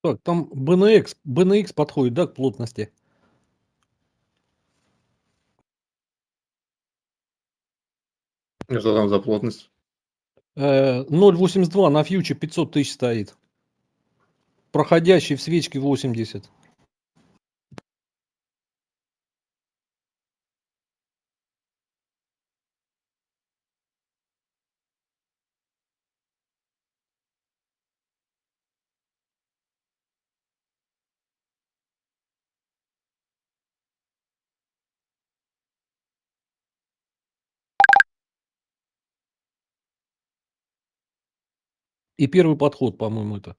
Так, там BNX подходит, да, к плотности? 0,82 за плотность? 0,82 на фьюче 500 тысяч стоит. Проходящий в свечке 80. И первый подход, по-моему, это.